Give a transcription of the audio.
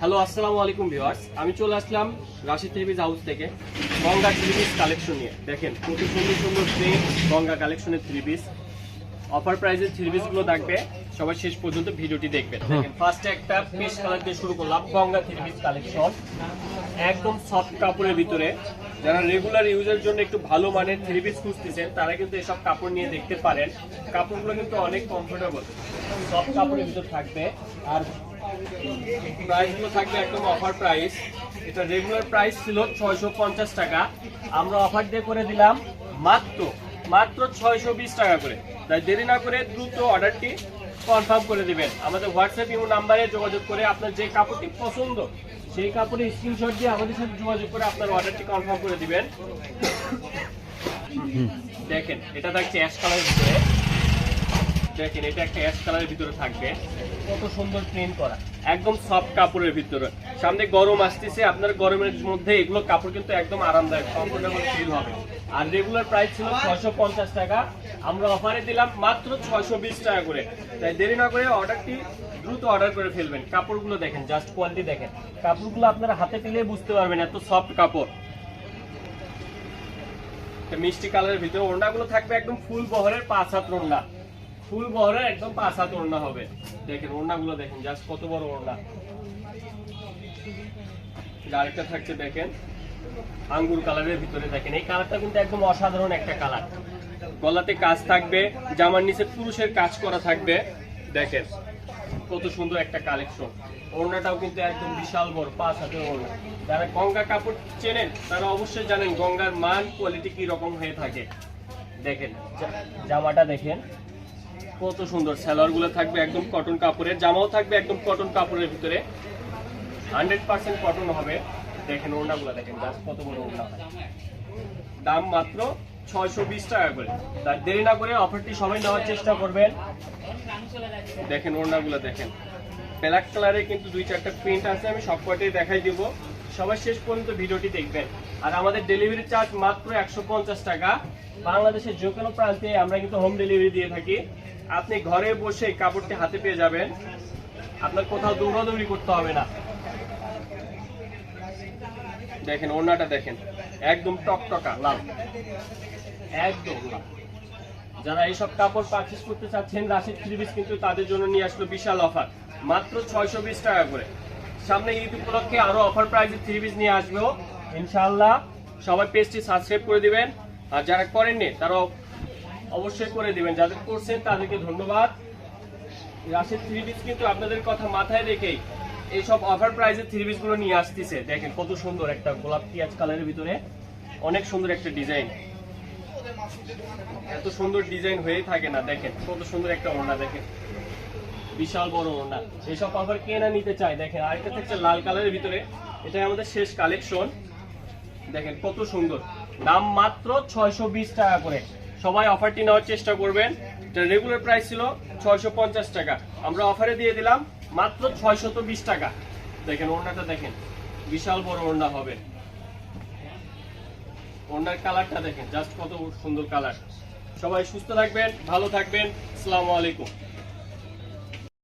Hello আসসালামু আলাইকুম viewers, আমি চলে আসলাম রাশিদ থ্রি পিস হাউস থেকে গঙ্গা থ্রি পিস কালেকশন নিয়ে। দেখেন কত সুন্দর সুন্দর প্রিন্ট গঙ্গা কালেকশনের থ্রি পিস, অফার প্রাইসের থ্রি পিস গুলো থাকবে। সবাই শেষ পর্যন্ত ভিডিওটি দেখবেন। দেখেন ফার্স্টে একটা পিস কালার দিয়ে শুরু করলাম, গঙ্গা থ্রি পিস কালেকশন, একদম সফট কাপড়ের ভিতরে। যারা রেগুলার ইউজের জন্য একটু ভালো মানের থ্রি পিস খুঁজতেছেন তারা কিন্তু এসব কাপড় নিয়ে দেখতে পারেন। কাপড়গুলো কিন্তু অনেক কমফোর্টেবল, সফট কাপড়ের ভিতর থাকবে। আর প্রাইসগুলো থাকবে একদম অফার প্রাইস। এটা রেগুলার প্রাইস ছিল 650 টাকা, আমরা অফার দিয়ে করে দিলাম মাত্র 620 টাকা করে। তাই দেরি না করে দ্রুত অর্ডারটি কনফার্ম করে দিবেন। আমাদের হোয়াটসঅ্যাপ ইমো নাম্বারে যোগাযোগ করে আপনার যে কাপড়টি পছন্দ সেই কাপড়ের স্ক্রিনশট দিয়ে আমাদের সাথে যোগাযোগ করে আপনার অর্ডারটি কনফার্ম করে দিবেন। দেখেন এটা থাকছে অ্যাশ কালারের ভিতরে। দেখেন এটা একটা অ্যাশ কালারের ভিতরে থাকবে, কত সুন্দর প্রিন্ট করা, একদম সফট কাপড়ের ভিতরে। সামনে গরম আসতেছে, আপনার গরমের মধ্যে এগুলো কাপড় কিন্তু একদম আরামদায়ক, কমফোর্টেবল ফিল হবে। আর রেগুলার প্রাইস ছিল 650 টাকা, আমরা অফারে দিলাম মাত্র 620 টাকা করে। তাই দেরি না করে অর্ডারটি দ্রুত অর্ডার করে ফেলবেন। কাপড়গুলো দেখেন, জাস্ট কোয়ালিটি দেখেন, কাপড়গুলো আপনারা হাতে পেলে বুঝতে পারবেন এত সফট কাপড়। মিষ্টি কালারের ভিতরে ওড়নাগুলো থাকবে একদম ফুল বহরের 5 হাত ওড়না, ফুল বহরের একদম 5 হাত ওড়না হবে। দেখেন ওড়নাগুলো দেখেন, জাস্ট কত বড় ওড়না। আরেকটা থাকছে দেখেন আঙ্গুর কালারের ভিতরে। দেখেন এই কালারটা কিন্তু একদম অসাধারণ একটা কালার। গলাতে কাজ থাকবে, জামার নিচে পুরুষের কাজ করা থাকবে। দেখেন কত সুন্দর একটা কালেকশন। ওড়নাটাও কিন্তু একদম বিশাল বড়, 5 হাতের ওড়না। যারা গঙ্গা কাপড় চেনেন তারা অবশ্যই জানেন গঙ্গার মান কোয়ালিটি কি রকম হয়ে থাকে। দেখেন জামাটা দেখেন কত সুন্দর, সালোয়ার গুলো থাকবে একদম কটন কাপড়ের, জামাও থাকবে একদম কটন কাপড়ের ভিতরে, 100% কটন হবে। দেখেন ওড়নাগুলো দেখেন, জাস্ট কত বড় ওড়না। দাম মাত্র 620 টাকা করে। তার দেরি না করে অফারটি সবাই নেওয়ার চেষ্টা করবেন। দেখেন ওড়নাগুলো দেখেন, ব্ল্যাক কালারে কিন্তু 2-4টা প্রিন্ট আছে, আমি সবকটাই দেখাই দিব। সবাই শেষ পর্যন্ত ভিডিওটি দেখবেন। আর আমাদের ডেলিভারি চার্জ মাত্র 150 টাকা। বাংলাদেশের যে কোনো প্রান্তে আমরা কিন্তু হোম ডেলিভারি দিয়ে থাকি। আপনি ঘরে বসে কাপড়টি হাতে পেয়ে যাবেন, আপনার কোথাও দৌড়াদৌড়ি করতে হবে না। দেখেন ওড়নাটা দেখেন, একদম টকটকা লাল, একদম লাল। যারা এইসব কাপড় পারচেজ করতে চাচ্ছেন রাশিদ থ্রি পিস কিন্তু তাদের জন্য নিয়ে আসলো বিশাল অফার, মাত্র 620 টাকা করে। সামনে ঈদ উপলক্ষে আরো অফার প্রাইসে থ্রি পিস নিয়ে আসবো ইনশাআল্লাহ। সবাই পেজটি সাবস্ক্রাইব করে দিবেন, আর যারা করেননি তারা অবশ্যই করে দিবেন। যাদের করছেন তাদেরকে ধন্যবাদ। রাশিদ থ্রি পিস কিন্তু আপনাদের কথা মাথায় রেখেই এইসব অফার প্রাইসের থ্রি পিস গুলো নিয়ে আসতেছে। দেখেন কত সুন্দর একটা গোলাপ পিঁয়াজ কালারের ভিতরে, অনেক সুন্দর একটা ডিজাইন। এত সুন্দর ডিজাইন হয়েই থাকে না। দেখেন কত সুন্দর একটা ওড়না, দেখেন বিশাল বড় ওড়না। এইসব অফার কে না নিতে চায়। দেখেন আরেকটা থাকছে লাল কালারের ভিতরে, এটাই আমাদের শেষ কালেকশন। দেখেন কত সুন্দর, দাম মাত্র 620 টাকা করে। সবাই অফারটি নেওয়ার চেষ্টা করবেন। এটা রেগুলার প্রাইস ছিল 650 টাকা, আমরা অফারে দিয়ে দিলাম মাত্র 620 টাকা। দেখেন ওড়নাটা দেখেন, বিশাল বড় ওড়না হবে। ওড়নার কালারটা দেখেন, জাস্ট কত সুন্দর কালার। সবাই সুস্থ থাকবেন, ভালো থাকবেন। আসসালামু আলাইকুম।